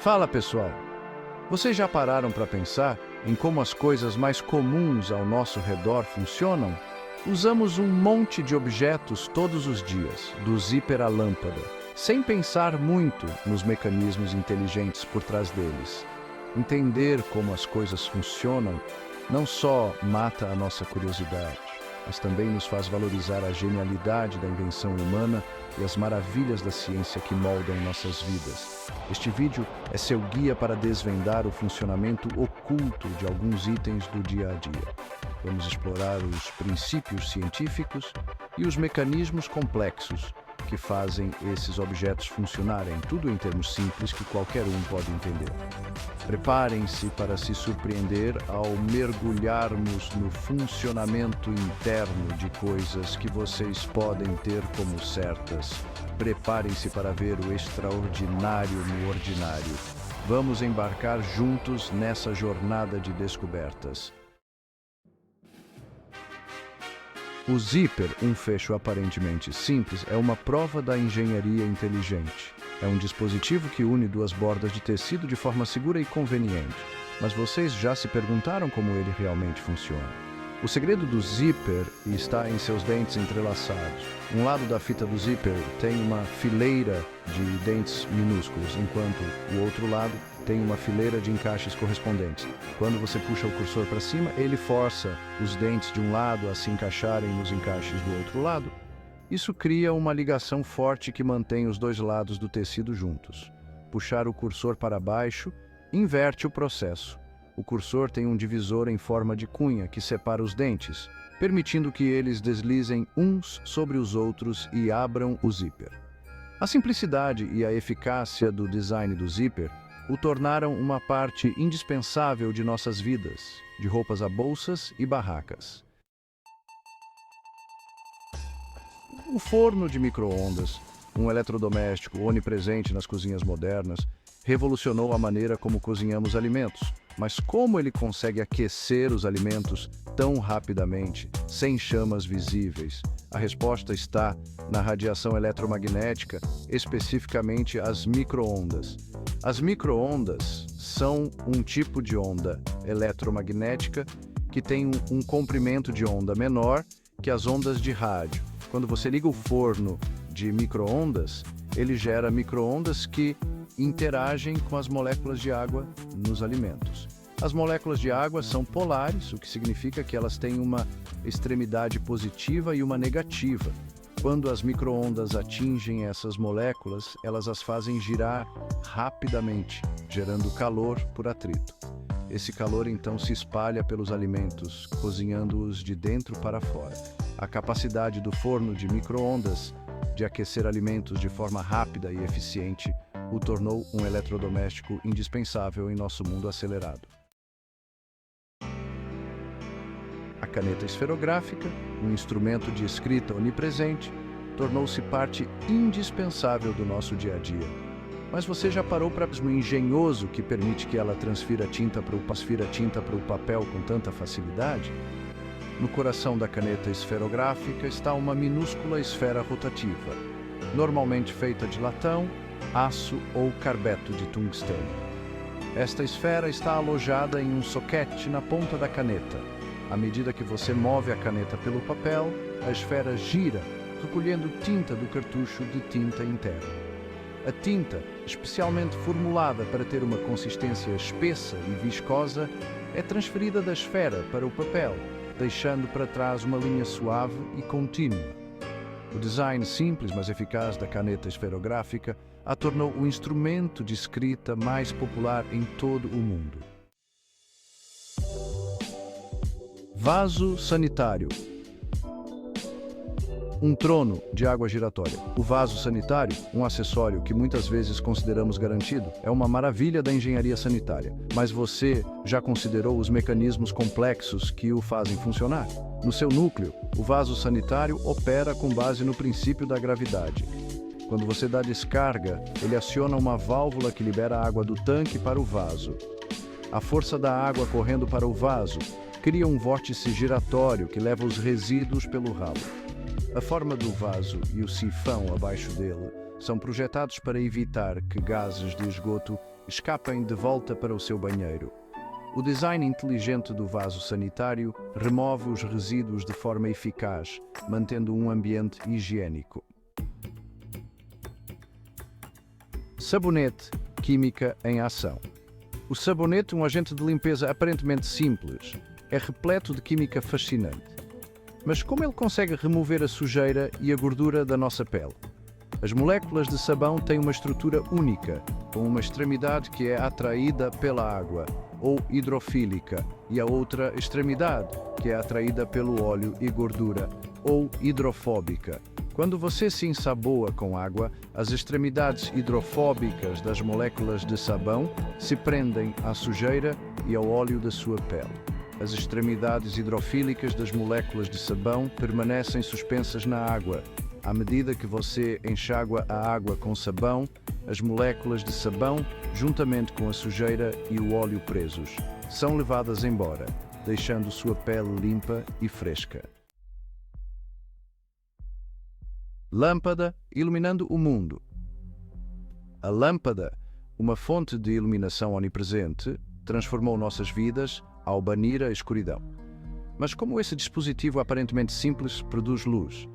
Fala pessoal! Vocês já pararam para pensar em como as coisas mais comuns ao nosso redor funcionam? Usamos um monte de objetos todos os dias, do zíper à lâmpada, sem pensar muito nos mecanismos inteligentes por trás deles. Entender como as coisas funcionam não só mata a nossa curiosidade, mas também nos faz valorizar a genialidade da invenção humana e as maravilhas da ciência que moldam nossas vidas. Este vídeo é seu guia para desvendar o funcionamento oculto de alguns itens do dia a dia. Vamos explorar os princípios científicos e os mecanismos complexos que fazem esses objetos funcionarem, tudo em termos simples que qualquer um pode entender. Preparem-se para se surpreender ao mergulharmos no funcionamento interno de coisas que vocês podem ter como certas. Preparem-se para ver o extraordinário no ordinário. Vamos embarcar juntos nessa jornada de descobertas. O zíper, um fecho aparentemente simples, é uma prova da engenharia inteligente. É um dispositivo que une duas bordas de tecido de forma segura e conveniente. Mas vocês já se perguntaram como ele realmente funciona? O segredo do zíper está em seus dentes entrelaçados. Um lado da fita do zíper tem uma fileira de dentes minúsculos, enquanto o outro lado tem uma fileira de encaixes correspondentes. Quando você puxa o cursor para cima, ele força os dentes de um lado a se encaixarem nos encaixes do outro lado. Isso cria uma ligação forte que mantém os dois lados do tecido juntos. Puxar o cursor para baixo inverte o processo. O cursor tem um divisor em forma de cunha que separa os dentes, permitindo que eles deslizem uns sobre os outros e abram o zíper. A simplicidade e a eficácia do design do zíper o tornaram uma parte indispensável de nossas vidas, de roupas a bolsas e barracas. O forno de micro-ondas, um eletrodoméstico onipresente nas cozinhas modernas, revolucionou a maneira como cozinhamos alimentos. Mas como ele consegue aquecer os alimentos tão rapidamente, sem chamas visíveis? A resposta está na radiação eletromagnética, especificamente as micro-ondas. As micro-ondas são um tipo de onda eletromagnética que tem um comprimento de onda menor que as ondas de rádio. Quando você liga o forno de micro-ondas, ele gera micro-ondas que interagem com as moléculas de água nos alimentos. As moléculas de água são polares, o que significa que elas têm uma extremidade positiva e uma negativa. Quando as micro-ondas atingem essas moléculas, elas as fazem girar rapidamente, gerando calor por atrito. Esse calor então se espalha pelos alimentos, cozinhando-os de dentro para fora. A capacidade do forno de micro-ondas de aquecer alimentos de forma rápida e eficiente o tornou um eletrodoméstico indispensável em nosso mundo acelerado. A caneta esferográfica, um instrumento de escrita onipresente, tornou-se parte indispensável do nosso dia a dia. Mas você já parou para ver o engenhoso que permite que ela transfira tinta para o papel com tanta facilidade? No coração da caneta esferográfica está uma minúscula esfera rotativa, normalmente feita de latão, aço ou carbeto de tungstênio. Esta esfera está alojada em um soquete na ponta da caneta. À medida que você move a caneta pelo papel, a esfera gira, recolhendo tinta do cartucho de tinta interno. A tinta, especialmente formulada para ter uma consistência espessa e viscosa, é transferida da esfera para o papel, deixando para trás uma linha suave e contínua. O design simples, mas eficaz da caneta esferográfica a tornou o instrumento de escrita mais popular em todo o mundo. Vaso sanitário. Um trono de água giratória. O vaso sanitário, um acessório que muitas vezes consideramos garantido, é uma maravilha da engenharia sanitária. Mas você já considerou os mecanismos complexos que o fazem funcionar? No seu núcleo, o vaso sanitário opera com base no princípio da gravidade. Quando você dá descarga, ele aciona uma válvula que libera a água do tanque para o vaso. A força da água correndo para o vaso cria um vórtice giratório que leva os resíduos pelo ralo. A forma do vaso e o sifão abaixo dele são projetados para evitar que gases de esgoto escapem de volta para o seu banheiro. O design inteligente do vaso sanitário remove os resíduos de forma eficaz, mantendo um ambiente higiênico. Sabonete, química em ação. O sabonete, um agente de limpeza aparentemente simples, é repleto de química fascinante. Mas como ele consegue remover a sujeira e a gordura da nossa pele? As moléculas de sabão têm uma estrutura única, com uma extremidade que é atraída pela água, ou hidrofílica, e a outra extremidade, que é atraída pelo óleo e gordura, ou hidrofóbica. Quando você se ensaboa com água, as extremidades hidrofóbicas das moléculas de sabão se prendem à sujeira e ao óleo da sua pele. As extremidades hidrofílicas das moléculas de sabão permanecem suspensas na água. À medida que você enxágua a água com sabão, as moléculas de sabão, juntamente com a sujeira e o óleo presos, são levadas embora, deixando sua pele limpa e fresca. Lâmpada iluminando o mundo. A lâmpada, uma fonte de iluminação onipresente, transformou nossas vidas ao banir a escuridão. Mas como esse dispositivo aparentemente simples produz luz?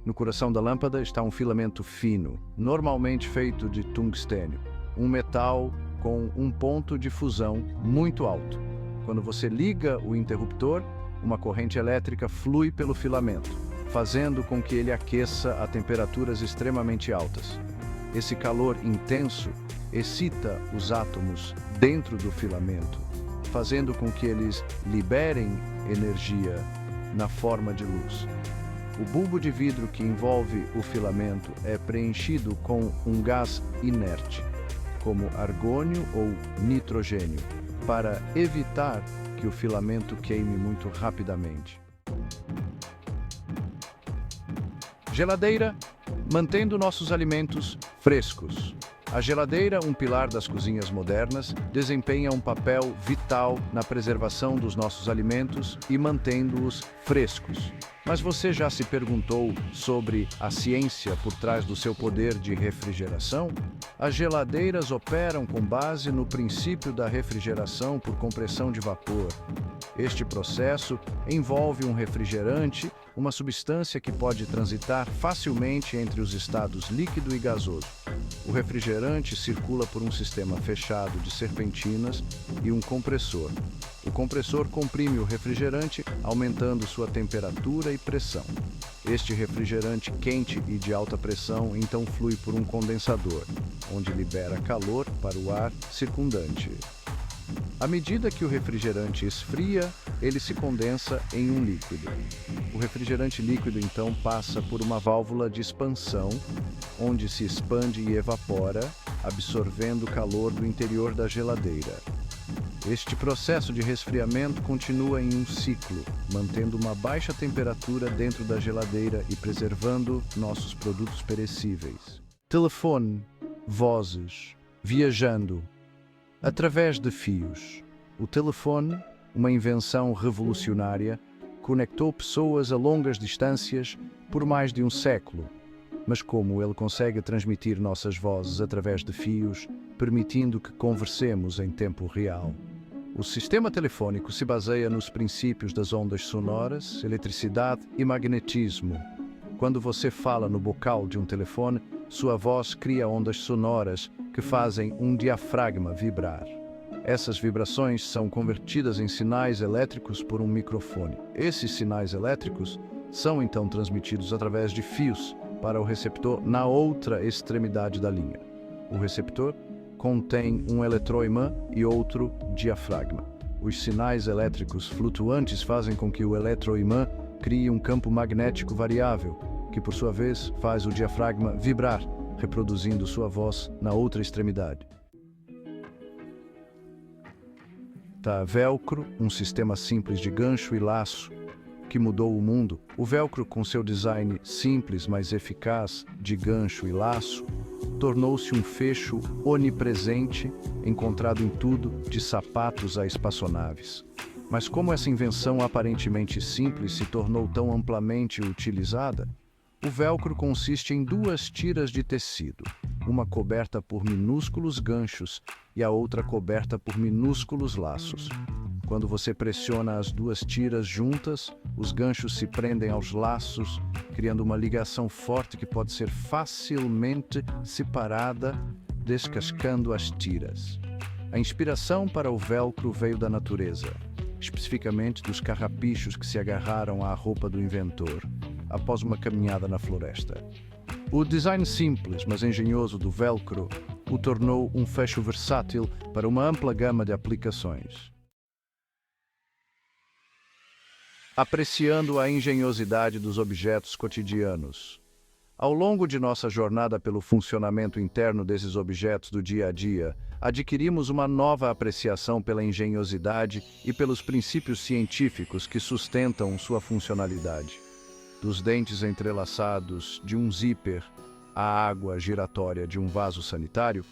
No coração da lâmpada está um filamento fino, normalmente feito de tungstênio, um metal com um ponto de fusão muito alto. Quando você liga o interruptor, uma corrente elétrica flui pelo filamento, fazendo com que ele aqueça a temperaturas extremamente altas. Esse calor intenso excita os átomos dentro do filamento, fazendo com que eles liberem energia na forma de luz. O bulbo de vidro que envolve o filamento é preenchido com um gás inerte, como argônio ou nitrogênio, para evitar que o filamento queime muito rapidamente. Geladeira, mantendo nossos alimentos frescos. A geladeira, um pilar das cozinhas modernas, desempenha um papel vital na preservação dos nossos alimentos e mantendo-os frescos. Mas você já se perguntou sobre a ciência por trás do seu poder de refrigeração? As geladeiras operam com base no princípio da refrigeração por compressão de vapor. Este processo envolve um refrigerante, uma substância que pode transitar facilmente entre os estados líquido e gasoso. O refrigerante circula por um sistema fechado de serpentinas e um compressor. O compressor comprime o refrigerante, aumentando sua temperatura e pressão. Este refrigerante quente e de alta pressão então flui por um condensador, onde libera calor para o ar circundante. À medida que o refrigerante esfria, ele se condensa em um líquido. O refrigerante líquido então passa por uma válvula de expansão, onde se expande e evapora, absorvendo o calor do interior da geladeira. Este processo de resfriamento continua em um ciclo, mantendo uma baixa temperatura dentro da geladeira e preservando nossos produtos perecíveis. Telefone, vozes, viajando, através de fios. O telefone, uma invenção revolucionária, conectou pessoas a longas distâncias por mais de um século. Mas como ele consegue transmitir nossas vozes através de fios, permitindo que conversemos em tempo real? O sistema telefônico se baseia nos princípios das ondas sonoras, eletricidade e magnetismo. Quando você fala no bocal de um telefone, sua voz cria ondas sonoras que fazem um diafragma vibrar. Essas vibrações são convertidas em sinais elétricos por um microfone. Esses sinais elétricos são então transmitidos através de fios para o receptor na outra extremidade da linha. O receptor contém um eletroimã e outro diafragma. Os sinais elétricos flutuantes fazem com que o eletroimã crie um campo magnético variável, que por sua vez faz o diafragma vibrar, reproduzindo sua voz na outra extremidade. Velcro, um sistema simples de gancho e laço que mudou o mundo. O velcro, com seu design simples, mas eficaz, de gancho e laço, tornou-se um fecho onipresente, encontrado em tudo, de sapatos a espaçonaves. Mas como essa invenção aparentemente simples se tornou tão amplamente utilizada? O velcro consiste em duas tiras de tecido, uma coberta por minúsculos ganchos e a outra coberta por minúsculos laços. Quando você pressiona as duas tiras juntas, os ganchos se prendem aos laços, criando uma ligação forte que pode ser facilmente separada, descascando as tiras. A inspiração para o velcro veio da natureza, especificamente dos carrapichos que se agarraram à roupa do inventor após uma caminhada na floresta. O design simples, mas engenhoso do velcro o tornou um fecho versátil para uma ampla gama de aplicações. Apreciando a engenhosidade dos objetos cotidianos. Ao longo de nossa jornada pelo funcionamento interno desses objetos do dia a dia, adquirimos uma nova apreciação pela engenhosidade e pelos princípios científicos que sustentam sua funcionalidade. Dos dentes entrelaçados de um zíper à água giratória de um vaso sanitário,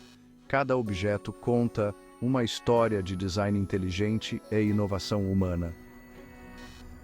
cada objeto conta uma história de design inteligente e inovação humana.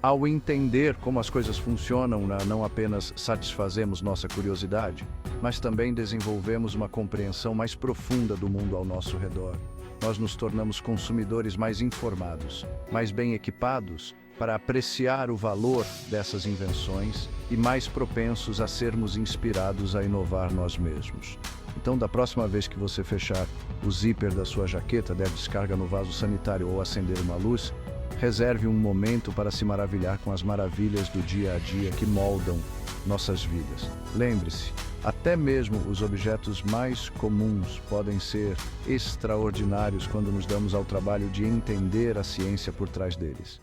Ao entender como as coisas funcionam, não apenas satisfazemos nossa curiosidade, mas também desenvolvemos uma compreensão mais profunda do mundo ao nosso redor. Nós nos tornamos consumidores mais informados, mais bem equipados para apreciar o valor dessas invenções e mais propensos a sermos inspirados a inovar nós mesmos. Então, da próxima vez que você fechar o zíper da sua jaqueta, der descarga no vaso sanitário ou acender uma luz, reserve um momento para se maravilhar com as maravilhas do dia a dia que moldam nossas vidas. Lembre-se, até mesmo os objetos mais comuns podem ser extraordinários quando nos damos ao trabalho de entender a ciência por trás deles.